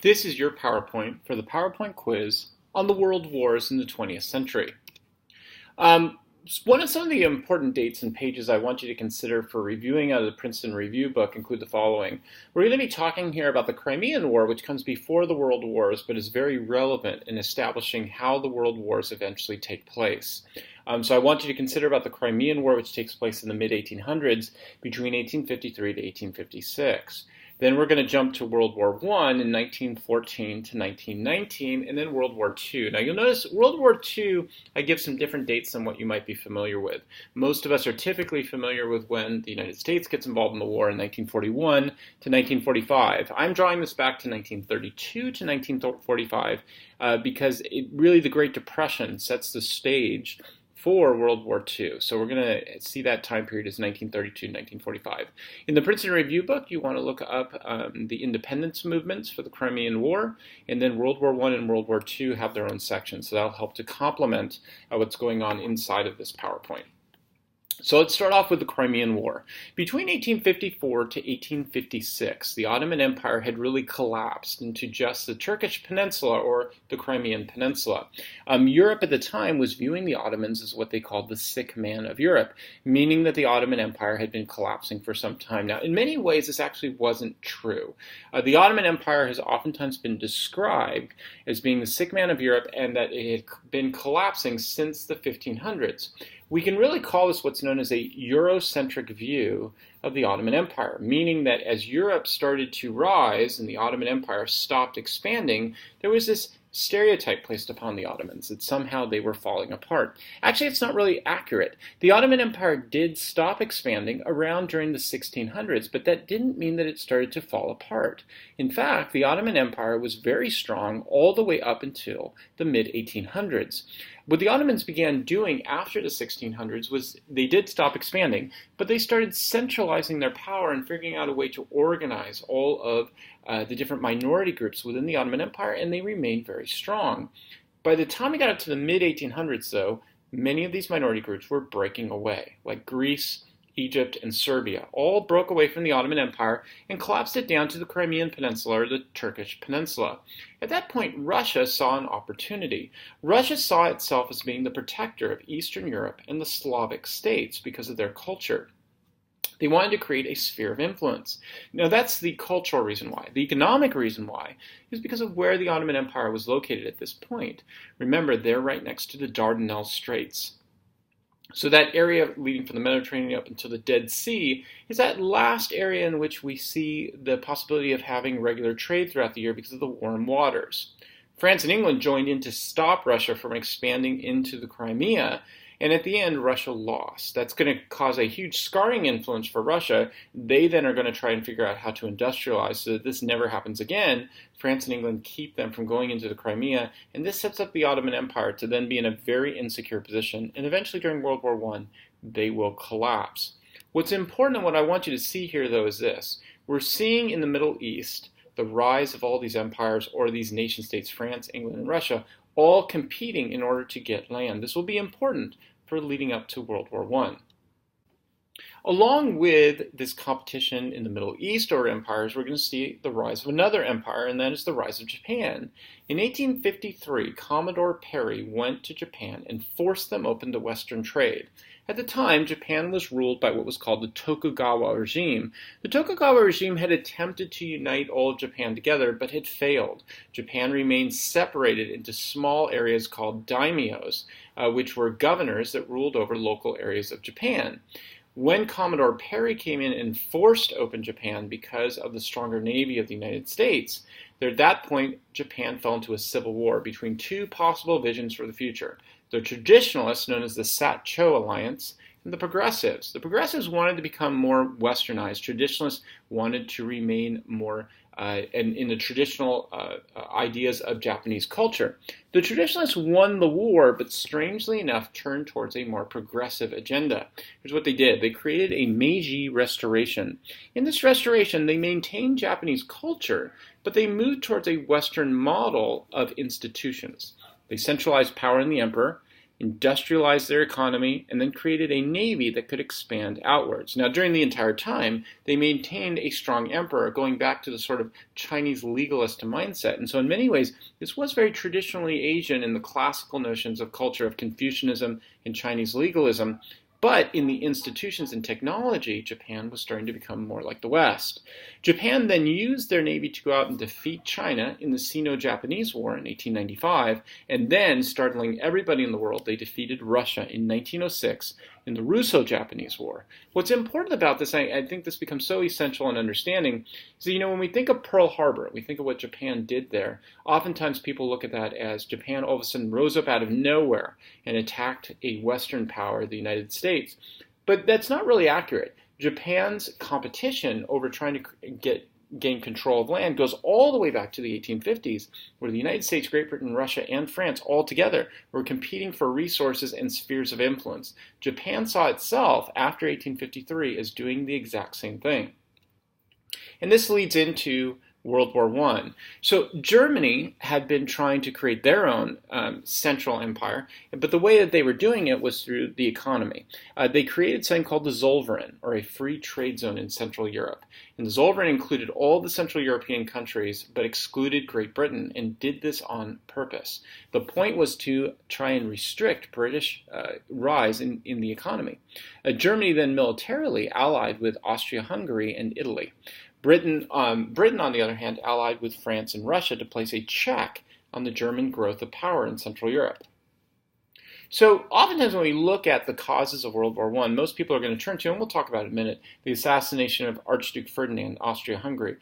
This is your PowerPoint for the PowerPoint quiz on the world wars in the 20th century. Some of the important dates and pages I want you to consider for reviewing out of the Princeton Review book include the following. We're going to be talking here about the Crimean War, which comes before the World Wars, but is very relevant in establishing how the World Wars eventually take place. So I want you to consider about the Crimean War, which takes place in the mid-1800s between 1853 to 1856. Then we're going to jump to World War I in 1914 to 1919, and then World War II. Now you'll notice World War II, I give some different dates than what you might be familiar with. Most of us are typically familiar with when the United States gets involved in the war in 1941 to 1945. I'm drawing this back to 1932 to 1945 because really the Great Depression sets the stage for World War II. So we're going to see that time period as 1932 to 1945. In the Princeton Review book, you want to look up the independence movements for the Crimean War, and then World War I and World War II have their own sections. So that'll help to complement what's going on inside of this PowerPoint. So let's start off with the Crimean War. Between 1854 to 1856, the Ottoman Empire had really collapsed into just the Turkish peninsula or the Crimean Peninsula. Europe at the time was viewing the Ottomans as what they called the sick man of Europe, meaning that the Ottoman Empire had been collapsing for some time. Now, in many ways, this actually wasn't true. The Ottoman Empire has oftentimes been described as being the sick man of Europe and that it had been collapsing since the 1500s. We can really call this what's known as a Eurocentric view of the Ottoman Empire, meaning that as Europe started to rise and the Ottoman Empire stopped expanding, there was this stereotype placed upon the Ottomans that somehow they were falling apart. Actually, it's not really accurate. The Ottoman Empire did stop expanding around during the 1600s, but that didn't mean that it started to fall apart. In fact, the Ottoman Empire was very strong all the way up until the mid-1800s. What the Ottomans began doing after the 1600s was they did stop expanding, but they started centralizing their power and figuring out a way to organize all of the different minority groups within the Ottoman Empire, and they remained very strong. By the time we got up to the mid-1800s, though, many of these minority groups were breaking away, like Greece, Egypt, and Serbia, all broke away from the Ottoman Empire and collapsed it down to the Crimean Peninsula or the Turkish Peninsula. At that point, Russia saw an opportunity. Russia saw itself as being the protector of Eastern Europe and the Slavic states because of their culture. They wanted to create a sphere of influence. Now, that's the cultural reason why. The economic reason why is because of where the Ottoman Empire was located at this point. Remember, they're right next to the Dardanelles Straits. So that area leading from the Mediterranean up into the Dead Sea is that last area in which we see the possibility of having regular trade throughout the year because of the warm waters. France and England joined in to stop Russia from expanding into the Crimea, and at the end, Russia lost. That's going to cause a huge scarring influence for Russia. They then are going to try and figure out how to industrialize so that this never happens again. France and England keep them from going into the Crimea, and this sets up the Ottoman Empire to then be in a very insecure position, and eventually during World War I, they will collapse. What's important and what I want you to see here, though, is this. We're seeing in the Middle East the rise of all these empires or these nation-states, France, England, and Russia, all competing in order to get land. This will be important for leading up to World War I. Along with this competition in the Middle East or empires, we're going to see the rise of another empire, and that is the rise of Japan. In 1853, Commodore Perry went to Japan and forced them open to Western trade. At the time, Japan was ruled by what was called the Tokugawa regime. The Tokugawa regime had attempted to unite all of Japan together, but had failed. Japan remained separated into small areas called daimyos, which were governors that ruled over local areas of Japan. When Commodore Perry came in and forced open Japan because of the stronger navy of the United States, at that point, Japan fell into a civil war between two possible visions for the future. The traditionalists, known as the Sat-Cho Alliance, and the progressives. The progressives wanted to become more westernized. Traditionalists wanted to remain more in the traditional ideas of Japanese culture. The traditionalists won the war, but strangely enough turned towards a more progressive agenda. Here's what they did. They created a Meiji Restoration. In this restoration, they maintained Japanese culture, but they moved towards a Western model of institutions. They centralized power in the emperor. industrialized their economy, and then created a navy that could expand outwards. Now, during the entire time, they maintained a strong emperor, going back to the sort of Chinese legalist mindset. And so in many ways, this was very traditionally Asian in the classical notions of culture of Confucianism and Chinese legalism. But in the institutions and technology, Japan was starting to become more like the West. Japan then used their navy to go out and defeat China in the Sino-Japanese War in 1895, and then, startling everybody in the world, they defeated Russia in 1906 in the Russo-Japanese War. What's important about this, I think this becomes so essential in understanding, is that, when we think of Pearl Harbor, we think of what Japan did there, oftentimes people look at that as Japan all of a sudden rose up out of nowhere and attacked a Western power, the United States. But that's not really accurate. Japan's competition over trying to gain control of land goes all the way back to the 1850s, where the United States, Great Britain, Russia, and France all together were competing for resources and spheres of influence. Japan saw itself, after 1853, as doing the exact same thing. And this leads into World War I. So Germany had been trying to create their own central empire, but the way that they were doing it was through the economy. They created something called the Zollverein, or a free trade zone in Central Europe. And the Zollverein included all the Central European countries, but excluded Great Britain, and did this on purpose. The point was to try and restrict British rise in the economy. Germany then militarily allied with Austria-Hungary and Italy. Britain, on the other hand, allied with France and Russia to place a check on the German growth of power in Central Europe. So oftentimes when we look at the causes of World War I, most people are going to turn to, and we'll talk about it in a minute, the assassination of Archduke Ferdinand, Austria-Hungary.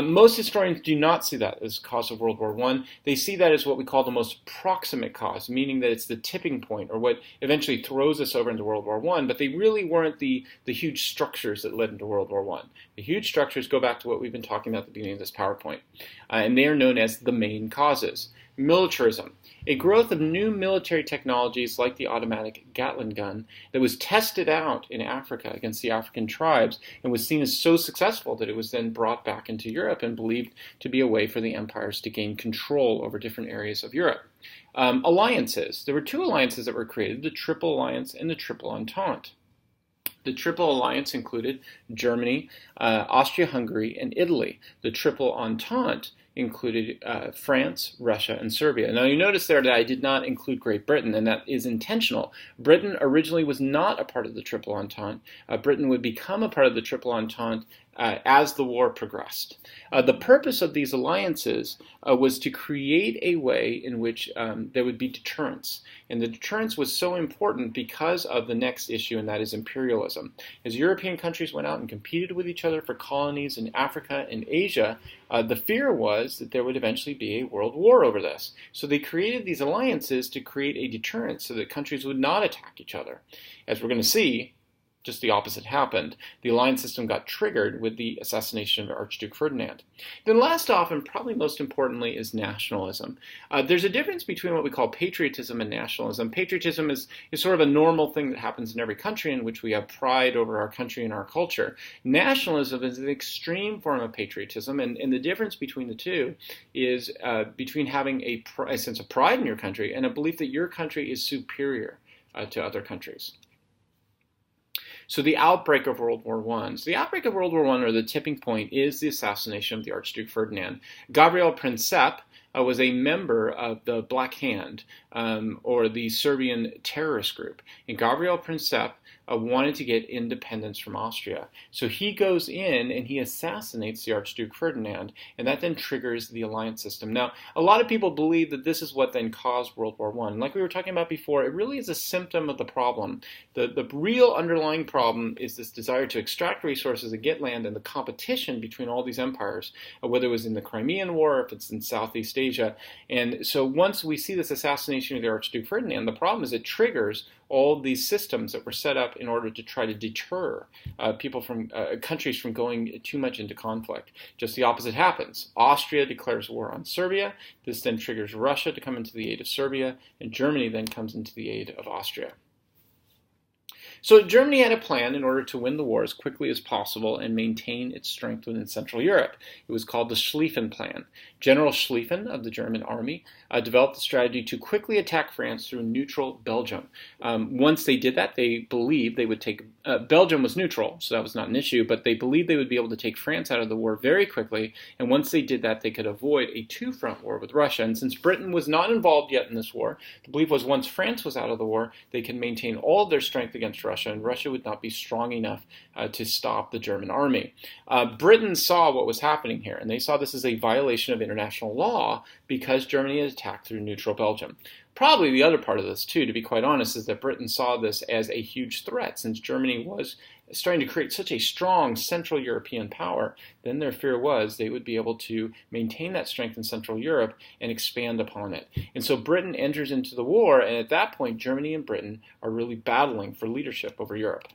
Most historians do not see that as the cause of World War I. They see that as what we call the most proximate cause, meaning that it's the tipping point, or what eventually throws us over into World War I, but they really weren't the huge structures that led into World War I. The huge structures go back to what we've been talking about at the beginning of this PowerPoint, and they are known as the main causes. Militarism. A growth of new military technologies like the automatic Gatling gun that was tested out in Africa against the African tribes and was seen as so successful that it was then brought back into Europe and believed to be a way for the empires to gain control over different areas of Europe. Alliances. There were two alliances that were created, the Triple Alliance and the Triple Entente. The Triple Alliance included Germany, Austria-Hungary, and Italy. The Triple Entente included France, Russia, and Serbia. Now you notice there that I did not include Great Britain, and that is intentional. Britain originally was not a part of the Triple Entente. Britain would become a part of the Triple Entente as the war progressed. The purpose of these alliances was to create a way in which there would be deterrence. And the deterrence was so important because of the next issue, and that is imperialism. As European countries went out and competed with each other for colonies in Africa and Asia, the fear was that there would eventually be a world war over this. So they created these alliances to create a deterrence so that countries would not attack each other. As we're going to see, just the opposite happened. The alliance system got triggered with the assassination of Archduke Ferdinand. Then last off, and probably most importantly, is nationalism. There's a difference between what we call patriotism and nationalism. Patriotism is sort of a normal thing that happens in every country in which we have pride over our country and our culture. Nationalism is an extreme form of patriotism, and the difference between the two is between having a sense of pride in your country and a belief that your country is superior to other countries. So the outbreak of World War I. So the outbreak of World War I, or the tipping point, is the assassination of the Archduke Ferdinand. Gabriel Princip was a member of the Black Hand, or the Serbian terrorist group. And Gabriel Princip wanted to get independence from Austria. So he goes in and he assassinates the Archduke Ferdinand, and that then triggers the alliance system. Now, a lot of people believe that this is what then caused World War I. And like we were talking about before, it really is a symptom of the problem. The real underlying problem is this desire to extract resources and get land, and the competition between all these empires, whether it was in the Crimean War, if it's in Southeast Asia. And so once we see this assassination of the Archduke Ferdinand, the problem is it triggers all these systems that were set up in order to try to deter people from countries from going too much into conflict. Just the opposite happens. Austria declares war on Serbia. This then triggers Russia to come into the aid of Serbia, and Germany then comes into the aid of Austria. So Germany had a plan in order to win the war as quickly as possible and maintain its strength within Central Europe. It was called the Schlieffen Plan. General Schlieffen of the German army developed the strategy to quickly attack France through neutral Belgium. Once they did that, they believed they would take Belgium was neutral, so that was not an issue, but they believed they would be able to take France out of the war very quickly, and once they did that, they could avoid a two-front war with Russia. And since Britain was not involved yet in this war, the belief was once France was out of the war, they could maintain all of their strength against Russia, and Russia would not be strong enough to stop the German army. Britain saw what was happening here, and they saw this as a violation of international law because Germany had attacked through neutral Belgium. Probably the other part of this, too, to be quite honest, is that Britain saw this as a huge threat. Since Germany was starting to create such a strong Central European power, then their fear was they would be able to maintain that strength in Central Europe and expand upon it. And so Britain enters into the war, and at that point, Germany and Britain are really battling for leadership over Europe.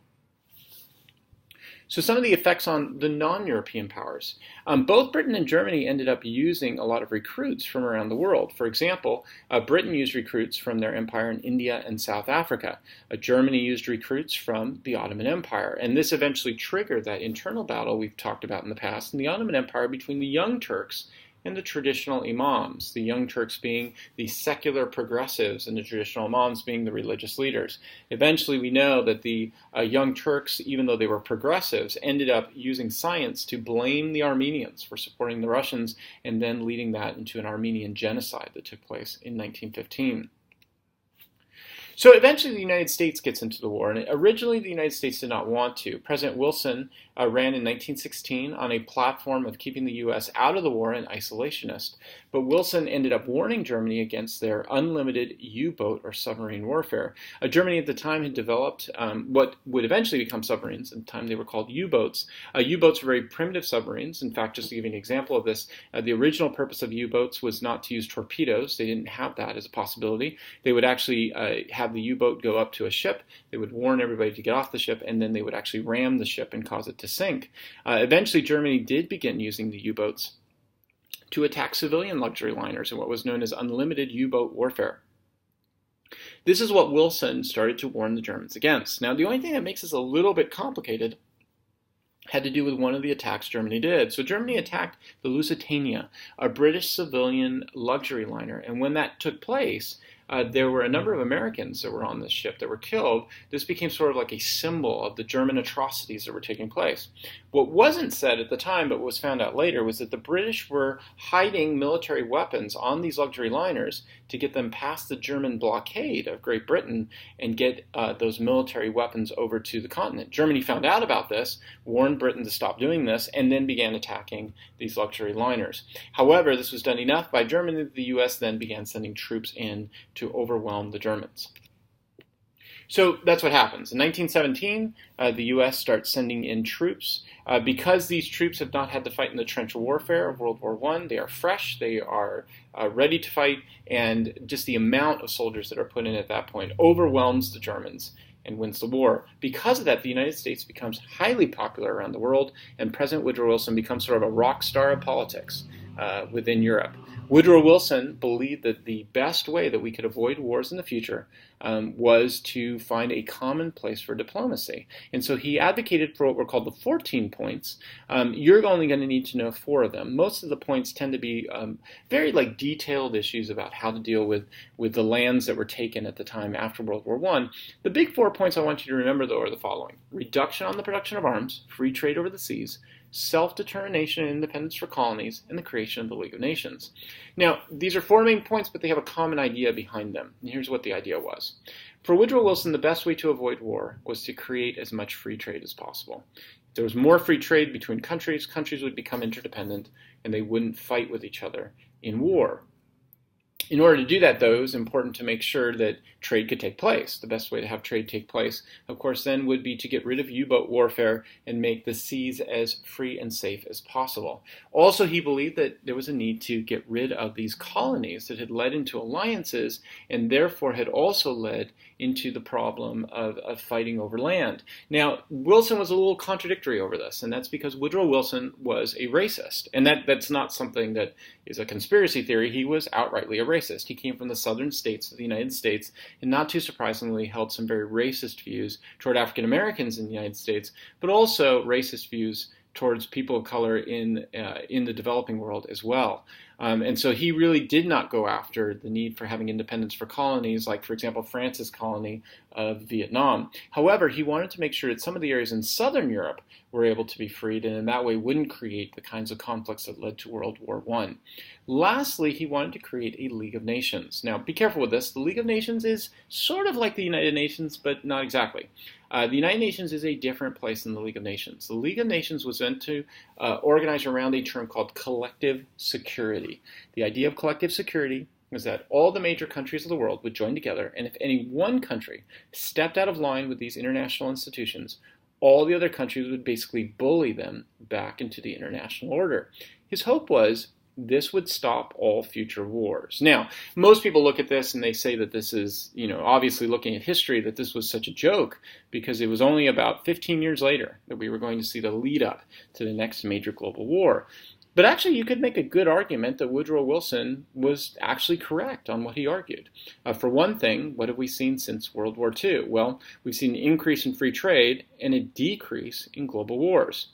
So some of the effects on the non-European powers. Both Britain and Germany ended up using a lot of recruits from around the world. For example, Britain used recruits from their empire in India and South Africa. Germany used recruits from the Ottoman Empire. And this eventually triggered that internal battle we've talked about in the past in the Ottoman Empire between the Young Turks and the traditional imams, the Young Turks being the secular progressives and the traditional imams being the religious leaders. Eventually, we know that the Young Turks, even though they were progressives, ended up using science to blame the Armenians for supporting the Russians and then leading that into an Armenian genocide that took place in 1915. So eventually the United States gets into the war, and originally the United States did not want to. President Wilson ran in 1916 on a platform of keeping the U.S. out of the war and isolationist, but Wilson ended up warning Germany against their unlimited U-boat or submarine warfare. Germany at the time had developed what would eventually become submarines. At the time they were called U-boats. U-boats were very primitive submarines. In fact, just to give you an example of this, the original purpose of U-boats was not to use torpedoes. They didn't have that as a possibility. They would actually have the U-boat go up to a ship, they would warn everybody to get off the ship, and then they would actually ram the ship and cause it to sink. Eventually, Germany did begin using the U-boats to attack civilian luxury liners in what was known as unlimited U-boat warfare. This is what Wilson started to warn the Germans against. Now, the only thing that makes this a little bit complicated had to do with one of the attacks Germany did. So Germany attacked the Lusitania, a British civilian luxury liner, and when that took place, there were a number of Americans that were on this ship that were killed. This became sort of like a symbol of the German atrocities that were taking place. What wasn't said at the time, but was found out later, was that the British were hiding military weapons on these luxury liners to get them past the German blockade of Great Britain and get those military weapons over to the continent. Germany found out about this, warned Britain to stop doing this, and then began attacking these luxury liners. However, this was done enough by Germany that the U.S. then began sending troops in to overwhelm the Germans. So that's what happens. In 1917, the U.S. starts sending in troops. Because these troops have not had to fight in the trench warfare of World War I, they are fresh, they are ready to fight, and just the amount of soldiers that are put in at that point overwhelms the Germans and wins the war. Because of that, the United States becomes highly popular around the world, and President Woodrow Wilson becomes sort of a rock star of politics within Europe. Woodrow Wilson believed that the best way that we could avoid wars in the future was to find a common place for diplomacy. And so he advocated for what were called the 14 points. You're only going to need to know 4 of them. Most of the points tend to be very detailed issues about how to deal with the lands that were taken at the time after World War I. The big 4 points I want you to remember, though, are the following: reduction on the production of arms, free trade over the seas, self-determination and independence for colonies, and the creation of the League of Nations. Now, these are 4 main points, but they have a common idea behind them. And here's what the idea was. For Woodrow Wilson, the best way to avoid war was to create as much free trade as possible. If there was more free trade between countries, countries would become interdependent, and they wouldn't fight with each other in war. In order to do that, though, it was important to make sure that trade could take place. The best way to have trade take place, of course, then would be to get rid of U-boat warfare and make the seas as free and safe as possible. Also, he believed that there was a need to get rid of these colonies that had led into alliances and therefore had also led into the problem of fighting over land. Now, Wilson was a little contradictory over this, and that's because Woodrow Wilson was a racist. And that's not something that is a conspiracy theory. He was outrightly a racist. racist. He came from the southern states of the United States, and not too surprisingly held some very racist views toward African Americans in the United States, but also racist views towards people of color in the developing world as well. And so he really did not go after the need for having independence for colonies, like, for example, France's colony of Vietnam. However, he wanted to make sure that some of the areas in southern Europe were able to be freed, and in that way wouldn't create the kinds of conflicts that led to World War I. Lastly, he wanted to create a League of Nations. Now, be careful with this. The League of Nations is sort of like the United Nations, but not exactly. The United Nations is a different place than the League of Nations. The League of Nations was meant to organize around a term called collective security. The idea of collective security is that all the major countries of the world would join together, and if any one country stepped out of line with these international institutions, all the other countries would basically bully them back into the international order. His hope was this would stop all future wars. Now, most people look at this and they say that this is, obviously looking at history, that this was such a joke because it was only about 15 years later that we were going to see the lead up to the next major global war. But actually, you could make a good argument that Woodrow Wilson was actually correct on what he argued. For one thing, what have we seen since World War II? Well, we've seen an increase in free trade and a decrease in global wars.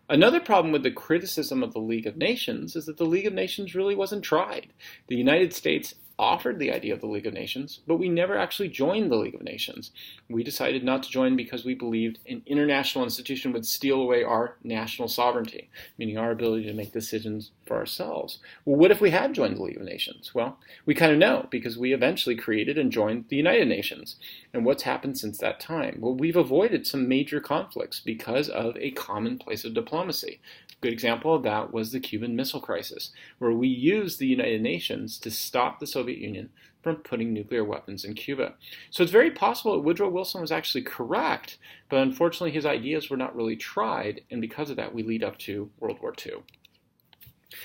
Another problem with the criticism of the League of Nations is that the League of Nations really wasn't tried. The United States offered the idea of the League of Nations, but we never actually joined the League of Nations. We decided not to join because we believed an international institution would steal away our national sovereignty, meaning our ability to make decisions for ourselves. Well, what if we had joined the League of Nations? Well, we kind of know because we eventually created and joined the United Nations. And what's happened since that time? Well, we've avoided some major conflicts because of a common place of diplomacy. A good example of that was the Cuban Missile Crisis, where we used the United Nations to stop the Soviet Union from putting nuclear weapons in Cuba. So it's very possible that Woodrow Wilson was actually correct, but unfortunately his ideas were not really tried, and because of that we lead up to World War II.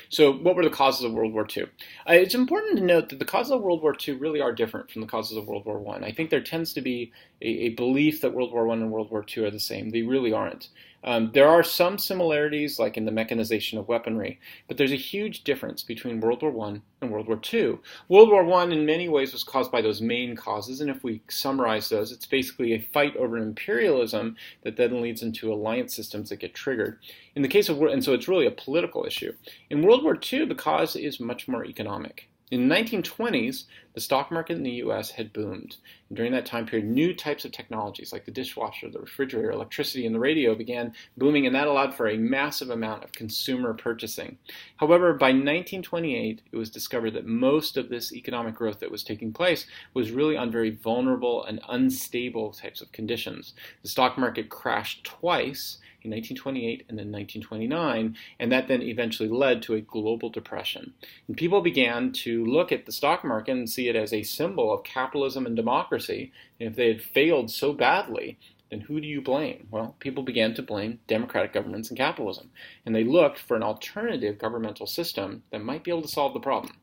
So what were the causes of World War II? It's important to note that the causes of World War II really are different from the causes of World War I. I think there tends to be a belief that World War I and World War II are the same. They really aren't. There are some similarities, like in the mechanization of weaponry, but there's a huge difference between World War I and World War II. World War I in many ways was caused by those main causes, and if we summarize those, it's basically a fight over imperialism that then leads into alliance systems that get triggered. In the case of, and so it's really a political issue. In World War II, the cause is much more economic. In the 1920s, the stock market in the U.S. had boomed. And during that time period, new types of technologies like the dishwasher, the refrigerator, electricity, and the radio began booming, and that allowed for a massive amount of consumer purchasing. However, by 1928, it was discovered that most of this economic growth that was taking place was really on very vulnerable and unstable types of conditions. The stock market crashed twice, in 1928 and then 1929, and that then eventually led to a global depression. And people began to look at the stock market and see it as a symbol of capitalism and democracy. And if they had failed so badly, then who do you blame? Well, people began to blame democratic governments and capitalism, and they looked for an alternative governmental system that might be able to solve the problem.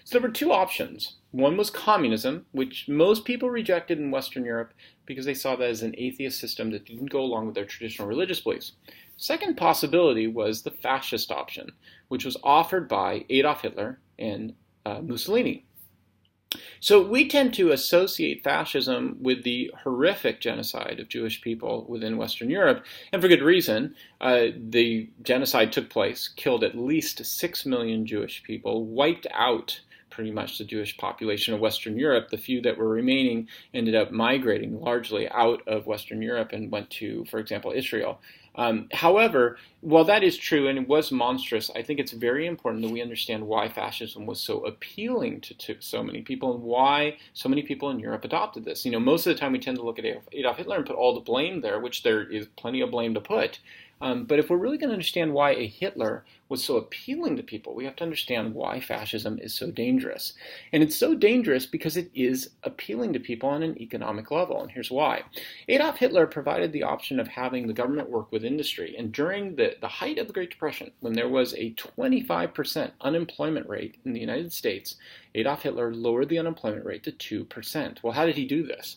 So there were two options. One was communism, which most people rejected in Western Europe because they saw that as an atheist system that didn't go along with their traditional religious beliefs. Second possibility was the fascist option, which was offered by Adolf Hitler and Mussolini. So we tend to associate fascism with the horrific genocide of Jewish people within Western Europe, and for good reason. The genocide took place, killed at least 6 million Jewish people, wiped out pretty much the Jewish population of Western Europe. The few that were remaining ended up migrating largely out of Western Europe and went to, for example, Israel. However, while that is true and it was monstrous, I think it's very important that we understand why fascism was so appealing to so many people and why so many people in Europe adopted this. Most of the time we tend to look at Adolf Hitler and put all the blame there, which there is plenty of blame to put. But if we're really going to understand why a Hitler was so appealing to people, we have to understand why fascism is so dangerous. And it's so dangerous because it is appealing to people on an economic level, and here's why. Adolf Hitler provided the option of having the government work with industry, and during the height of the Great Depression, when there was a 25% unemployment rate in the United States, Adolf Hitler lowered the unemployment rate to 2%. Well, how did he do this?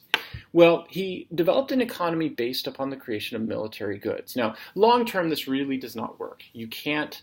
Well, he developed an economy based upon the creation of military goods. Now, long term, this really does not work. You can't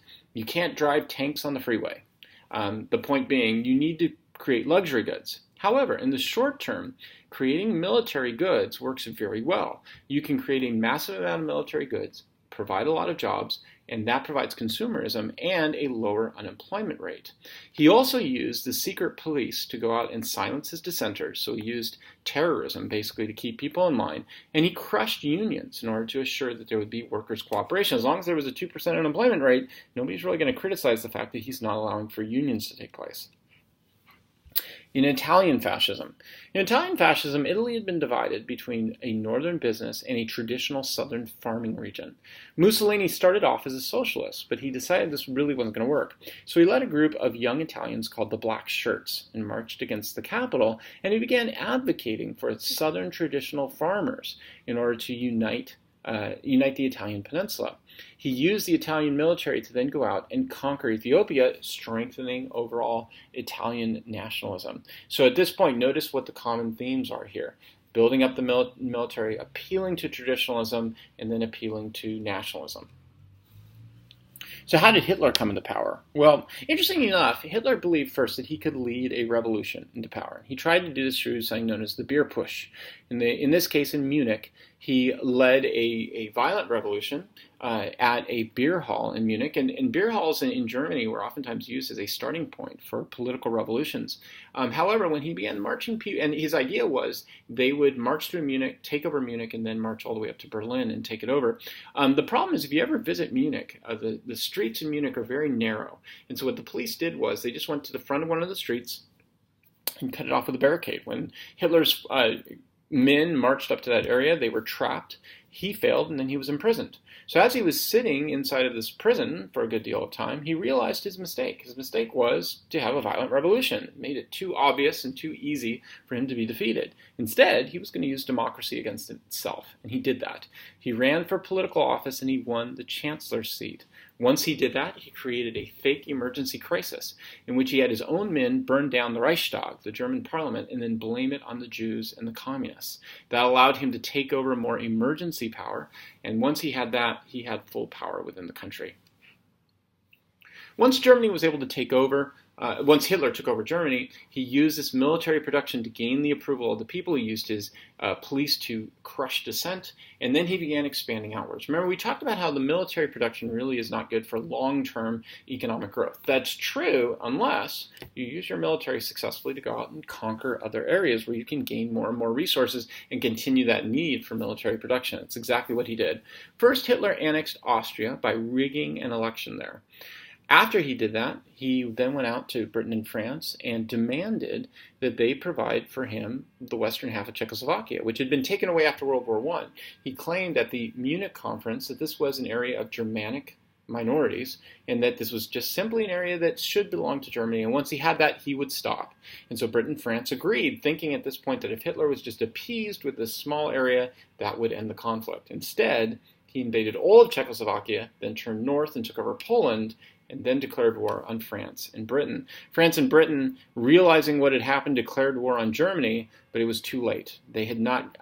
drive tanks on the freeway. The point being, you need to create luxury goods. However, in the short term, creating military goods works very well. You can create a massive amount of military goods, provide a lot of jobs, and that provides consumerism and a lower unemployment rate. He also used the secret police to go out and silence his dissenters, so he used terrorism basically to keep people in line, and he crushed unions in order to assure that there would be workers' cooperation. As long as there was a 2% unemployment rate, nobody's really going to criticize the fact that he's not allowing for unions to take place. In Italian fascism, Italy had been divided between a northern business and a traditional southern farming region. Mussolini started off as a socialist, but he decided this really wasn't going to work. So he led a group of young Italians called the Black Shirts and marched against the capital, and he began advocating for southern traditional farmers in order to unite the Italian peninsula. He used the Italian military to then go out and conquer Ethiopia, strengthening overall Italian nationalism. So at this point, notice what the common themes are here. Building up the military, appealing to traditionalism, and then appealing to nationalism. So how did Hitler come into power? Well, interestingly enough, Hitler believed first that he could lead a revolution into power. He tried to do this through something known as the beer push. In this case, in Munich, he led a violent revolution at a beer hall in Munich. And beer halls in Germany were oftentimes used as a starting point for political revolutions. However, when he began marching, and his idea was they would march through Munich, take over Munich, and then march all the way up to Berlin and take it over. The problem is, if you ever visit Munich, the streets in Munich are very narrow. And so what the police did was they just went to the front of one of the streets and cut it off with a barricade. When Hitler's men marched up to that area, they were trapped. He failed, and then he was imprisoned. So as he was sitting inside of this prison for a good deal of time, he realized his mistake. His mistake was to have a violent revolution. It made it too obvious and too easy for him to be defeated. Instead, he was going to use democracy against itself, and he did that. He ran for political office, and he won the chancellor's seat. Once he did that, he created a fake emergency crisis in which he had his own men burn down the Reichstag, the German parliament, and then blame it on the Jews and the communists. That allowed him to take over more emergency power, and once he had that, he had full power within the country. Once Germany was able to take over, once Hitler took over Germany, he used this military production to gain the approval of the people. He used his police to crush dissent, and then he began expanding outwards. Remember, we talked about how the military production really is not good for long-term economic growth. That's true unless you use your military successfully to go out and conquer other areas where you can gain more and more resources and continue that need for military production. That's exactly what he did. First, Hitler annexed Austria by rigging an election there. After he did that, he then went out to Britain and France and demanded that they provide for him the western half of Czechoslovakia, which had been taken away after World War I. He claimed at the Munich conference that this was an area of Germanic minorities and that this was just simply an area that should belong to Germany. And once he had that, he would stop. And so Britain and France agreed, thinking at this point that if Hitler was just appeased with this small area, that would end the conflict. Instead, he invaded all of Czechoslovakia, then turned north and took over Poland, and then declared war on France and Britain. France and Britain, realizing what had happened, declared war on Germany, but it was too late. They had not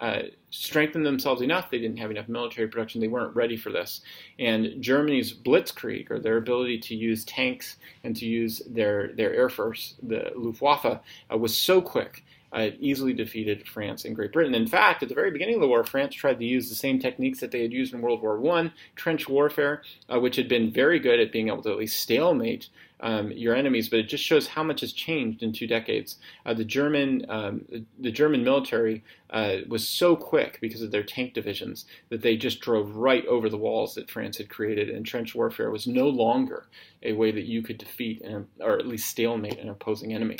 strengthened themselves enough. They didn't have enough military production. They weren't ready for this. And Germany's blitzkrieg, or their ability to use tanks and to use their air force, the Luftwaffe, was so quick. It easily defeated France and Great Britain. In fact, at the very beginning of the war, France tried to use the same techniques that they had used in World War I, trench warfare, which had been very good at being able to at least stalemate your enemies, but it just shows how much has changed in 2 decades. The German military was so quick because of their tank divisions that they just drove right over the walls that France had created, and trench warfare was no longer a way that you could defeat or at least stalemate an opposing enemy.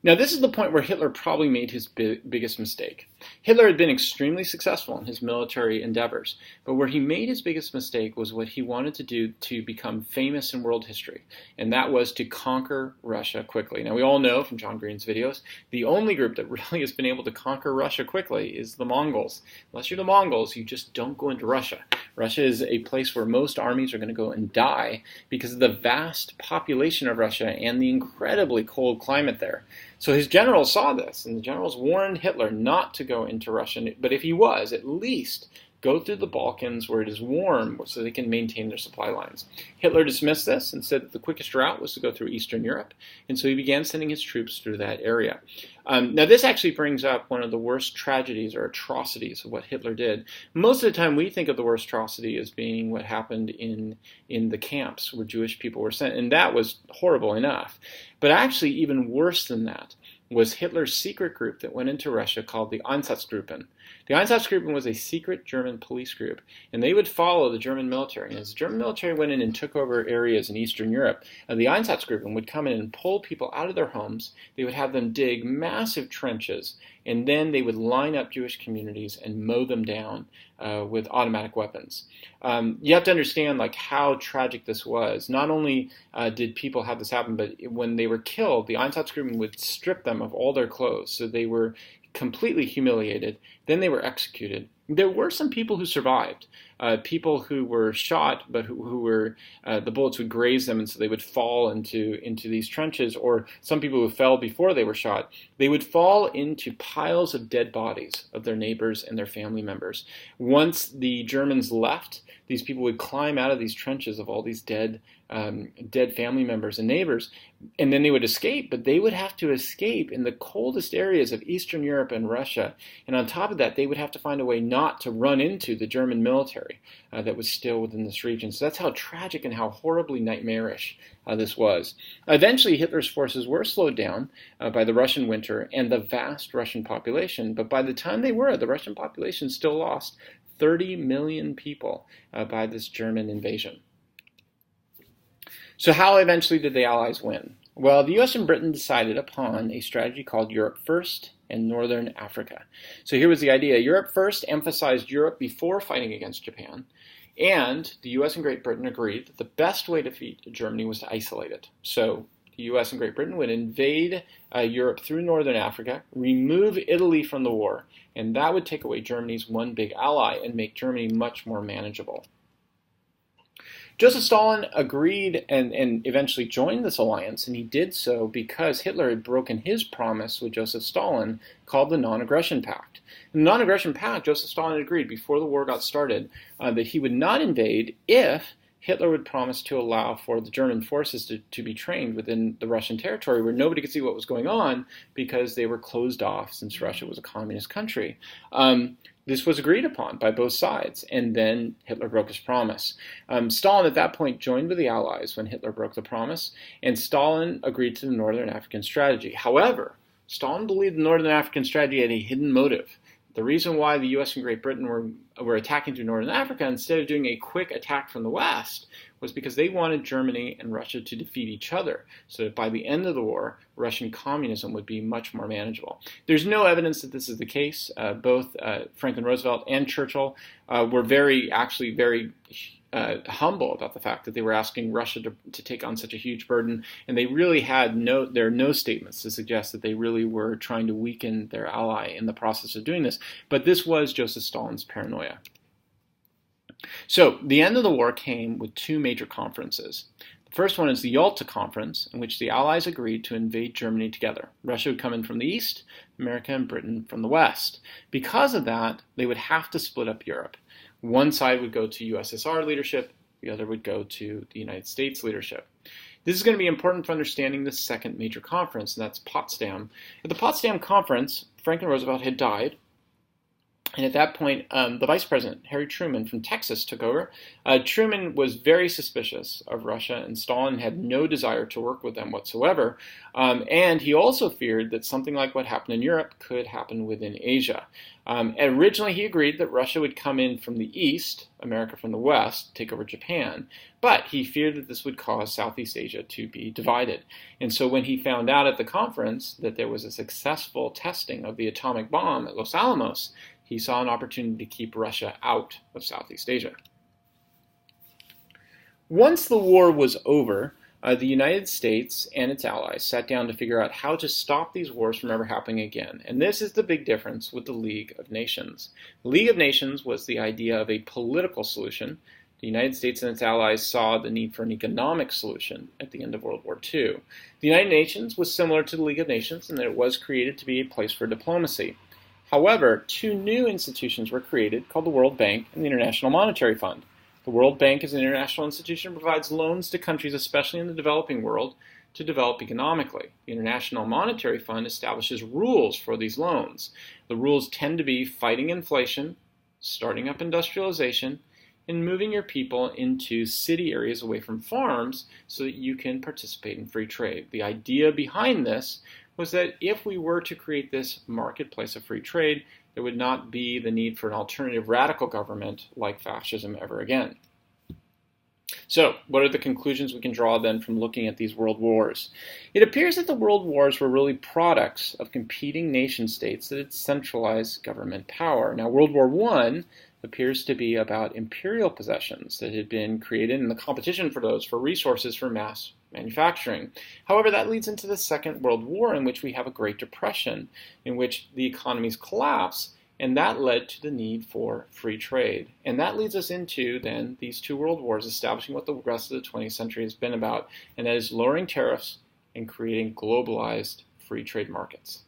Now, this is the point where Hitler probably made his biggest mistake. Hitler had been extremely successful in his military endeavors, but where he made his biggest mistake was what he wanted to do to become famous in world history, and that was to conquer Russia quickly. Now, we all know from John Green's videos, the only group that really has been able to conquer Russia quickly is the Mongols. Unless you're the Mongols, you just don't go into Russia. Russia is a place where most armies are going to go and die because of the vast population of Russia and the incredibly cold climate there. So his generals saw this, and the generals warned Hitler not to go into Russia, but if he was, at least go through the Balkans where it is warm so they can maintain their supply lines. Hitler dismissed this and said that the quickest route was to go through Eastern Europe, and so he began sending his troops through that area. Now, this actually brings up one of the worst tragedies or atrocities of what Hitler did. Most of the time, we think of the worst atrocity as being what happened in the camps where Jewish people were sent, and that was horrible enough. But actually, even worse than that was Hitler's secret group that went into Russia called the Einsatzgruppen. The Einsatzgruppen was a secret German police group, and they would follow the German military. And as the German military went in and took over areas in Eastern Europe, the Einsatzgruppen would come in and pull people out of their homes. They would have them dig massive trenches, and then they would line up Jewish communities and mow them down with automatic weapons. You have to understand how tragic this was. Not only did people have this happen, but when they were killed, the Einsatzgruppen would strip them of all their clothes. So they were completely humiliated. Then they were executed. There were some people who survived, people who were shot, but who were the bullets would graze them, and so they would fall into these trenches. Or some people who fell before they were shot, they would fall into piles of dead bodies of their neighbors and their family members. Once the Germans left, these people would climb out of these trenches of all these dead family members and neighbors, and then they would escape, but they would have to escape in the coldest areas of Eastern Europe and Russia. And on top of that, they would have to find a way not to run into the German military that was still within this region. So that's how tragic and how horribly nightmarish this was. Eventually, Hitler's forces were slowed down by the Russian winter and the vast Russian population, but by the time they were, the Russian population still lost 30 million people by this German invasion. So how eventually did the Allies win? Well, the US and Britain decided upon a strategy called Europe First and Northern Africa. So here was the idea. Europe First emphasized Europe before fighting against Japan, and the US and Great Britain agreed that the best way to defeat Germany was to isolate it. So the US and Great Britain would invade Europe through Northern Africa, remove Italy from the war, and that would take away Germany's one big ally and make Germany much more manageable. Joseph Stalin agreed and eventually joined this alliance, and he did so because Hitler had broken his promise with Joseph Stalin called the Non-Aggression Pact. In the Non-Aggression Pact, Joseph Stalin agreed before the war got started that he would not invade if Hitler would promise to allow for the German forces to be trained within the Russian territory where nobody could see what was going on because they were closed off since Russia was a communist country. This was agreed upon by both sides, and then Hitler broke his promise. Stalin at that point joined with the Allies when Hitler broke the promise, and Stalin agreed to the Northern African strategy. However, Stalin believed the Northern African strategy had a hidden motive. The reason why the US and Great Britain were attacking through Northern Africa instead of doing a quick attack from the West was because they wanted Germany and Russia to defeat each other so that by the end of the war, Russian communism would be much more manageable. There's no evidence that this is the case. Both Franklin Roosevelt and Churchill were very humble about the fact that they were asking Russia to take on such a huge burden, and they really had no statements to suggest that they really were trying to weaken their ally in the process of doing this. But this was Joseph Stalin's paranoia. So the end of the war came with two major conferences. The first one is the Yalta Conference, in which the Allies agreed to invade Germany together. Russia would come in from the east, America and Britain from the west. Because of that, they would have to split up Europe. One side would go to USSR leadership, the other would go to the United States leadership. This is going to be important for understanding the second major conference, and that's Potsdam. At the Potsdam Conference, Franklin Roosevelt had died, and at that point, the Vice President, Harry Truman from Texas, took over. Truman was very suspicious of Russia, and Stalin had no desire to work with them whatsoever. And he also feared that something like what happened in Europe could happen within Asia. Originally, he agreed that Russia would come in from the east, America from the west, take over Japan. But he feared that this would cause Southeast Asia to be divided. And so when he found out at the conference that there was a successful testing of the atomic bomb at Los Alamos, he saw an opportunity to keep Russia out of Southeast Asia. Once the war was over, the United States and its allies sat down to figure out how to stop these wars from ever happening again. And this is the big difference with the League of Nations. The League of Nations was the idea of a political solution. The United States and its allies saw the need for an economic solution at the end of World War II. The United Nations was similar to the League of Nations in that it was created to be a place for diplomacy. However, two new institutions were created called the World Bank and the International Monetary Fund. The World Bank is an international institution that provides loans to countries, especially in the developing world, to develop economically. The International Monetary Fund establishes rules for these loans. The rules tend to be fighting inflation, starting up industrialization, and moving your people into city areas away from farms so that you can participate in free trade. The idea behind this was that if we were to create this marketplace of free trade, there would not be the need for an alternative radical government like fascism ever again. So, what are the conclusions we can draw then from looking at these world wars? It appears that the world wars were really products of competing nation states that had centralized government power. Now, World War I appears to be about imperial possessions that had been created in the competition for those for resources for mass manufacturing. However, that leads into the Second World War, in which we have a Great Depression, in which the economies collapse, and that led to the need for free trade. And that leads us into, then, these two world wars, establishing what the rest of the 20th century has been about, and that is lowering tariffs and creating globalized free trade markets.